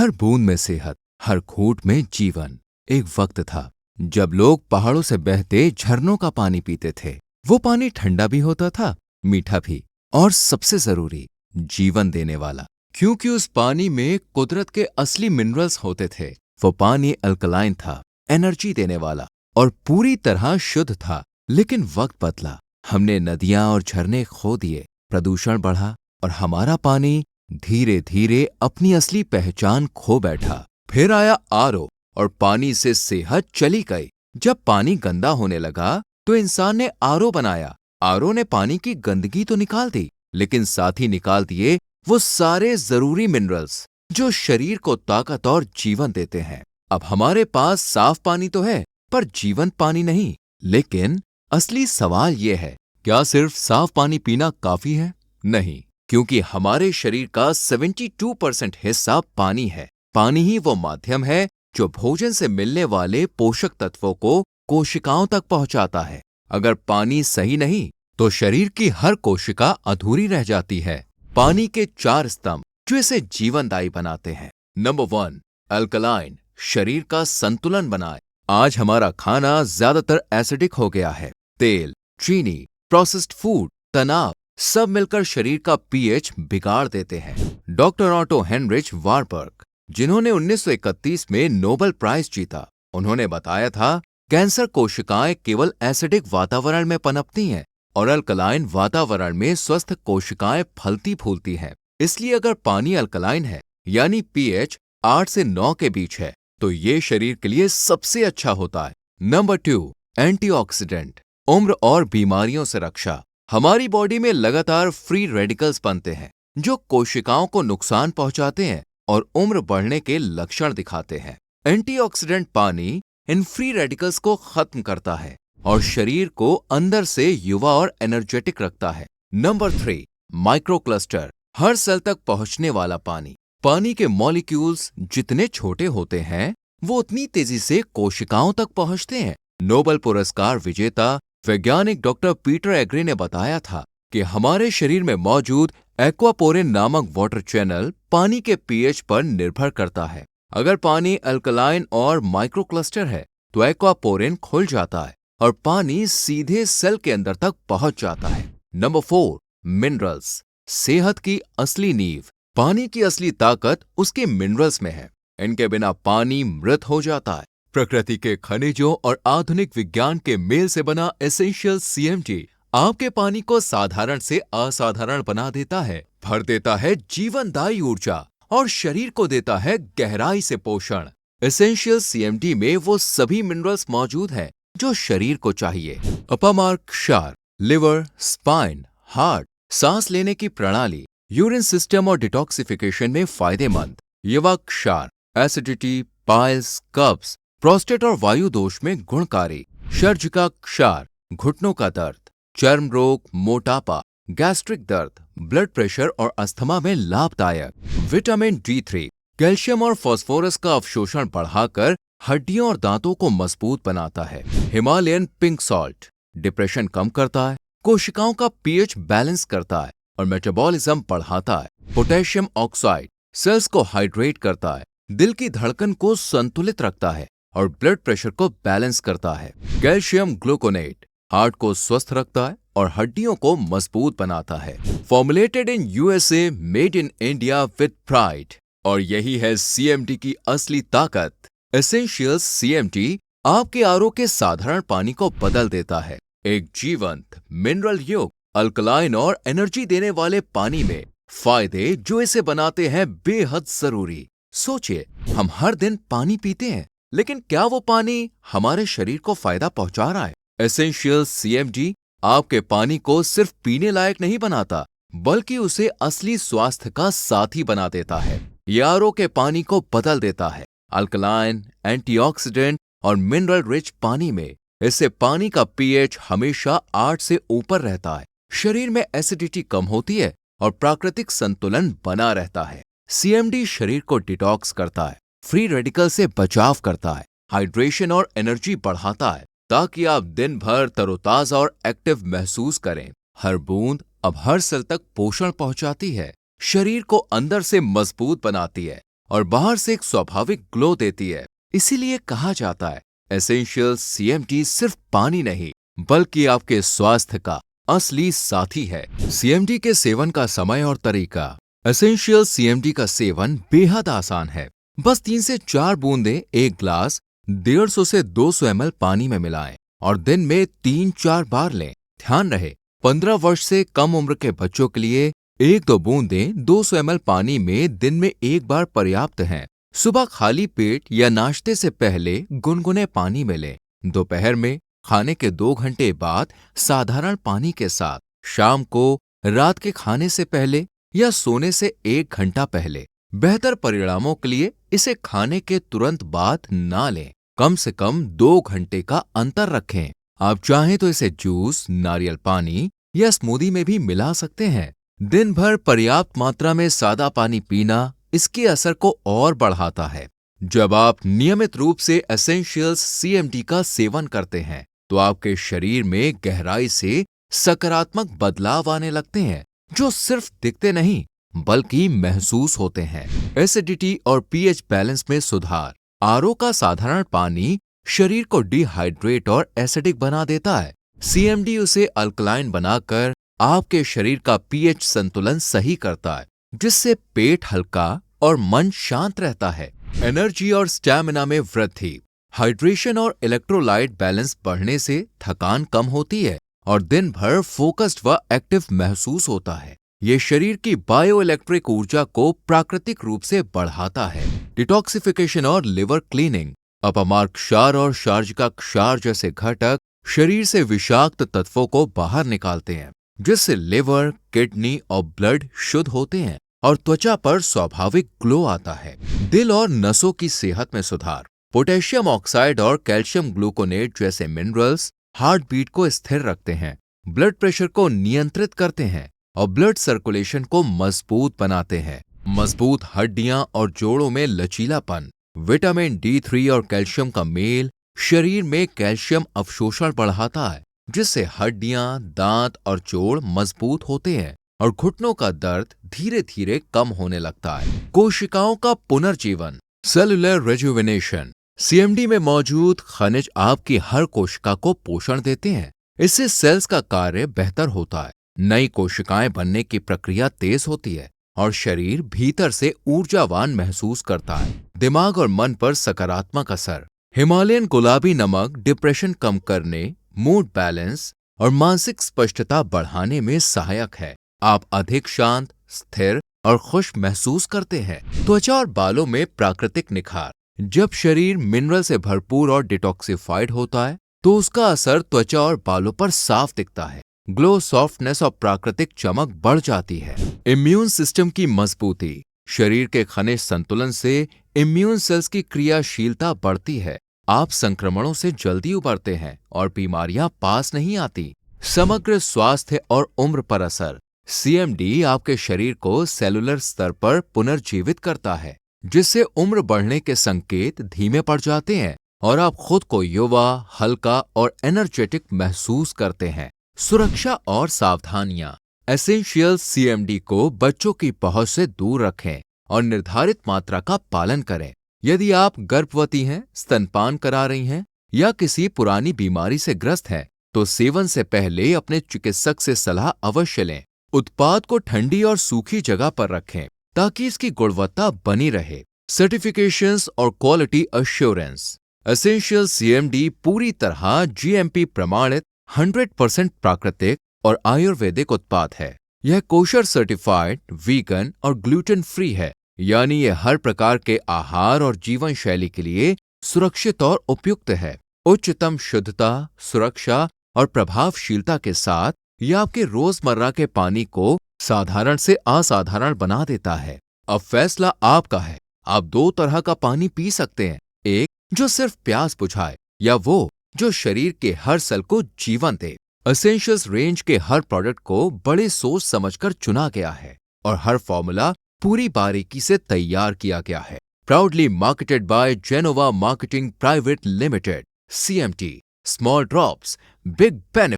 हर बूंद में सेहत, हर घूंट में जीवन। एक वक्त था जब लोग पहाड़ों से बहते झरनों का पानी पीते थे। वो पानी ठंडा भी होता था, मीठा भी, और सबसे जरूरी, जीवन देने वाला। क्योंकि उस पानी में कुदरत के असली मिनरल्स होते थे। वो पानी अल्कलाइन था, एनर्जी देने वाला और पूरी तरह शुद्ध था। लेकिन वक्त बदला, हमने नदियां और झरने खो दिए, प्रदूषण बढ़ा और हमारा पानी धीरे धीरे अपनी असली पहचान खो बैठा। फिर आया आरओ और पानी से सेहत चली गई। जब पानी गंदा होने लगा तो इंसान ने आरओ बनाया। आरओ ने पानी की गंदगी तो निकाल दी, लेकिन साथ ही निकाल दिए वो सारे जरूरी मिनरल्स जो शरीर को ताकत और जीवन देते हैं। अब हमारे पास साफ पानी तो है, पर जीवंत पानी नहीं। लेकिन असली सवाल यह है, क्या सिर्फ साफ पानी पीना काफी है? नहीं, क्योंकि हमारे शरीर का 72% हिस्सा पानी है। पानी ही वो माध्यम है जो भोजन से मिलने वाले पोषक तत्वों को कोशिकाओं तक पहुंचाता है। अगर पानी सही नहीं तो शरीर की हर कोशिका अधूरी रह जाती है। पानी के 4 स्तंभ जो इसे जीवनदायी बनाते हैं। नंबर 1, अल्कलाइन, शरीर का संतुलन बनाए। आज हमारा खाना ज्यादातर एसिडिक हो गया है। तेल, चीनी, प्रोसेस्ड फूड, तनाव सब मिलकर शरीर का पीएच बिगाड़ देते हैं। डॉक्टर ऑटो हेनरिच वारबर्ग, जिन्होंने 1931 में नोबेल प्राइज जीता, उन्होंने बताया था कैंसर कोशिकाएं केवल एसिडिक वातावरण में पनपती हैं और अल्कलाइन वातावरण में स्वस्थ कोशिकाएं फलती फूलती हैं। इसलिए अगर पानी अल्कलाइन है, यानी पीएच 8 से 9 के बीच है, तो ये शरीर के लिए सबसे अच्छा होता है। नंबर 2, एंटीऑक्सीडेंट, उम्र और बीमारियों से रक्षा। हमारी बॉडी में लगातार फ्री रेडिकल्स बनते हैं जो कोशिकाओं को नुकसान पहुंचाते हैं और उम्र बढ़ने के लक्षण दिखाते हैं। एंटीऑक्सीडेंट पानी इन फ्री रेडिकल्स को खत्म करता है और शरीर को अंदर से युवा और एनर्जेटिक रखता है। नंबर 3, माइक्रोक्लस्टर, हर सेल तक पहुंचने वाला पानी। पानी के मॉलिक्यूल्स जितने छोटे होते हैं वो उतनी तेजी से कोशिकाओं तक पहुंचते हैं। नोबेल पुरस्कार विजेता वैज्ञानिक डॉक्टर पीटर एग्रे ने बताया था कि हमारे शरीर में मौजूद एक्वापोरिन नामक वाटर चैनल पानी के पीएच पर निर्भर करता है। अगर पानी अल्कलाइन और माइक्रोक्लस्टर है तो एक्वापोरिन खुल जाता है और पानी सीधे सेल के अंदर तक पहुंच जाता है। नंबर 4, मिनरल्स, सेहत की असली नींव। पानी की असली ताकत उसके मिनरल्स में है। इनके बिना पानी मृत हो जाता है। प्रकृति के खनिजों और आधुनिक विज्ञान के मेल से बना एसेंशियल सीएमटी आपके पानी को साधारण से असाधारण बना देता है, भर देता है जीवनदायी ऊर्जा और शरीर को देता है गहराई से पोषण। एसेंशियल सीएमटी में वो सभी मिनरल्स मौजूद हैं जो शरीर को चाहिए। अपामार्ग क्षार, लिवर, स्पाइन, हार्ट, सांस लेने की प्रणाली, यूरिन सिस्टम और डिटॉक्सिफिकेशन में फायदेमंद। युवा क्षार, एसिडिटी, पाइल्स, कब्ज, प्रोस्टेट और वायु दोष में गुणकारी। सर्जिका क्षार, घुटनों का दर्द, चर्म रोग, मोटापा, गैस्ट्रिक दर्द, ब्लड प्रेशर और अस्थमा में लाभदायक। विटामिन D3, कैल्शियम और फास्फोरस का अवशोषण बढ़ाकर हड्डियों और दांतों को मजबूत बनाता है। हिमालयन पिंक सॉल्ट, डिप्रेशन कम करता है, कोशिकाओं का पीएच बैलेंस करता है और मेटाबॉलिज्म बढ़ाता है। पोटेशियम ऑक्साइड, सेल्स को हाइड्रेट करता है, दिल की धड़कन को संतुलित रखता है और ब्लड प्रेशर को बैलेंस करता है। कैल्शियम ग्लूकोनेट, हार्ट को स्वस्थ रखता है और हड्डियों को मजबूत बनाता है। Formulated in USA, made in India with pride. और यही है सीएमटी की असली ताकत। एसेंशियल सीएमटी आपके आरओ के साधारण पानी को बदल देता है। एक जीवंत, मिनरल युक्त, अल्कलाइन और एनर्जी देने वाले पानी में फायदे जो इसे बनाते हैं बेहद जरूरी। सोचिए, हम हर दिन पानी पीते हैं, लेकिन क्या वो पानी हमारे शरीर को फायदा पहुंचा रहा है? एसेंशियल सीएमटी आपके पानी को सिर्फ पीने लायक नहीं बनाता, बल्कि उसे असली स्वास्थ्य का साथी बना देता है। ये आरओ के पानी को बदल देता है। अल्कलाइन, एंटीऑक्सीडेंट और मिनरल रिच पानी में इससे पानी का पीएच हमेशा 8 से ऊपर रहता है। शरीर में एसिडिटी कम होती है और प्राकृतिक संतुलन बना रहता है। सीएमडी शरीर को डिटॉक्स करता है, फ्री रेडिकल से बचाव करता है, हाइड्रेशन और एनर्जी बढ़ाता है, ताकि आप दिन भर तरोताजा और एक्टिव महसूस करें। हर बूंद अब हर सेल तक पोषण पहुंचाती है, शरीर को अंदर से मजबूत बनाती है और बाहर से एक स्वाभाविक ग्लो देती है। इसीलिए कहा जाता है एसेंशियल सीएमडी सिर्फ पानी नहीं बल्कि आपके स्वास्थ्य का असली साथी है। सीएमडी के सेवन का समय और तरीका। एसेंशियल सीएमडी का सेवन बेहद आसान है। बस 3 से 4 बूंदें एक ग्लास 150 से 200 ml पानी में मिलाएं और दिन में 3-4 बार लें। ध्यान रहे 15 वर्ष से कम उम्र के बच्चों के लिए 1-2 बूंदें 200 ml पानी में दिन में एक बार पर्याप्त हैं। सुबह खाली पेट या नाश्ते से पहले गुनगुने पानी में लें। दोपहर में खाने के 2 घंटे बाद साधारण पानी के साथ। शाम को रात के खाने से पहले या सोने से 1 घंटा पहले। बेहतर परिणामों के लिए इसे खाने के तुरंत बाद ना लें। कम से कम 2 घंटे का अंतर रखें। आप चाहें तो इसे जूस, नारियल पानी या स्मूदी में भी मिला सकते हैं। दिन भर पर्याप्त मात्रा में सादा पानी पीना इसके असर को और बढ़ाता है। जब आप नियमित रूप से एसेंशियल सीएमडी का सेवन करते हैं तो आपके शरीर में गहराई से सकारात्मक बदलाव आने लगते हैं जो सिर्फ दिखते नहीं बल्कि महसूस होते हैं। एसिडिटी और पीएच बैलेंस में सुधार। आरओ का साधारण पानी शरीर को डिहाइड्रेट और एसिडिक बना देता है। सीएमडी उसे अल्कलाइन बनाकर आपके शरीर का पीएच संतुलन सही करता है जिससे पेट हल्का और मन शांत रहता है। एनर्जी और स्टैमिना में वृद्धि। हाइड्रेशन और इलेक्ट्रोलाइट बैलेंस बढ़ने से थकान कम होती है और दिन भर फोकस्ड व एक्टिव महसूस होता है। ये शरीर की बायोइलेक्ट्रिक ऊर्जा को प्राकृतिक रूप से बढ़ाता है। डिटॉक्सिफिकेशन और लिवर क्लीनिंग। अपमार्ग क्षार और शार्जिका क्षार जैसे घटक शरीर से विषाक्त तत्वों को बाहर निकालते हैं जिससे लिवर, किडनी और ब्लड शुद्ध होते हैं और त्वचा पर स्वाभाविक ग्लो आता है। दिल और नसों की सेहत में सुधार। पोटेशियम ऑक्साइड और कैल्शियम ग्लूकोनेट जैसे मिनरल्स हार्ट बीट को स्थिर रखते हैं, ब्लड प्रेशर को नियंत्रित करते हैं और ब्लड सर्कुलेशन को मजबूत बनाते हैं। मजबूत हड्डियां और जोड़ों में लचीलापन। विटामिन D3 और कैल्शियम का मेल शरीर में कैल्शियम अवशोषण बढ़ाता है जिससे हड्डियां, दांत और जोड़ मजबूत होते हैं और घुटनों का दर्द धीरे धीरे कम होने लगता है। कोशिकाओं का पुनर्जीवन। Cellular rejuvenation. सीएमडी में मौजूद खनिज आपकी हर कोशिका को पोषण देते हैं। इससे सेल्स का कार्य बेहतर होता है, नई कोशिकाएं बनने की प्रक्रिया तेज होती है और शरीर भीतर से ऊर्जावान महसूस करता है। दिमाग और मन पर सकारात्मक असर। हिमालयन गुलाबी नमक डिप्रेशन कम करने, मूड बैलेंस और मानसिक स्पष्टता बढ़ाने में सहायक है। आप अधिक शांत, स्थिर और खुश महसूस करते हैं। त्वचा और बालों में प्राकृतिक निखार। जब शरीर मिनरल से भरपूर और डिटॉक्सिफाइड होता है तो उसका असर त्वचा और बालों पर साफ दिखता है। ग्लो, सॉफ्टनेस और प्राकृतिक चमक बढ़ जाती है। इम्यून सिस्टम की मजबूती। शरीर के खनिज संतुलन से इम्यून सेल्स की क्रियाशीलता बढ़ती है। आप संक्रमणों से जल्दी उबरते हैं और बीमारियां पास नहीं आती। समग्र स्वास्थ्य और उम्र पर असर। सीएमडी आपके शरीर को सेलुलर स्तर पर पुनर्जीवित करता है जिससे उम्र बढ़ने के संकेत धीमे पड़ जाते हैं और आप खुद को युवा, हल्का और एनर्जेटिक महसूस करते हैं। सुरक्षा और सावधानियां। एसेंशियल सीएमडी को बच्चों की पहुंच से दूर रखें और निर्धारित मात्रा का पालन करें। यदि आप गर्भवती हैं, स्तनपान करा रही हैं या किसी पुरानी बीमारी से ग्रस्त हैं तो सेवन से पहले अपने चिकित्सक से सलाह अवश्य लें। उत्पाद को ठंडी और सूखी जगह पर रखें ताकि इसकी गुणवत्ता बनी रहे। सर्टिफिकेशंस और क्वालिटी अश्योरेंस। एसेंशियल सीएमडी पूरी तरह जीएमपी प्रमाणित 100% प्राकृतिक और आयुर्वेदिक उत्पाद है। यह कोशर सर्टिफाइड, वीगन और ग्लूटेन फ्री है, यानी यह हर प्रकार के आहार और जीवन शैली के लिए सुरक्षित और उपयुक्त है। उच्चतम शुद्धता, सुरक्षा और प्रभावशीलता के साथ यह आपके रोजमर्रा के पानी को साधारण से असाधारण बना देता है। अब फैसला आपका है। आप 2 तरह का पानी पी सकते हैं, एक जो सिर्फ प्यास बुझाए या वो जो शरीर के हर सेल को जीवन दे। एसेंशियल्स रेंज के हर प्रोडक्ट को बड़े सोच समझकर चुना गया है और हर फॉर्मूला पूरी बारीकी से तैयार किया गया है। Proudly marketed by Genova marketing private limited. CMT, small drops, big benefit.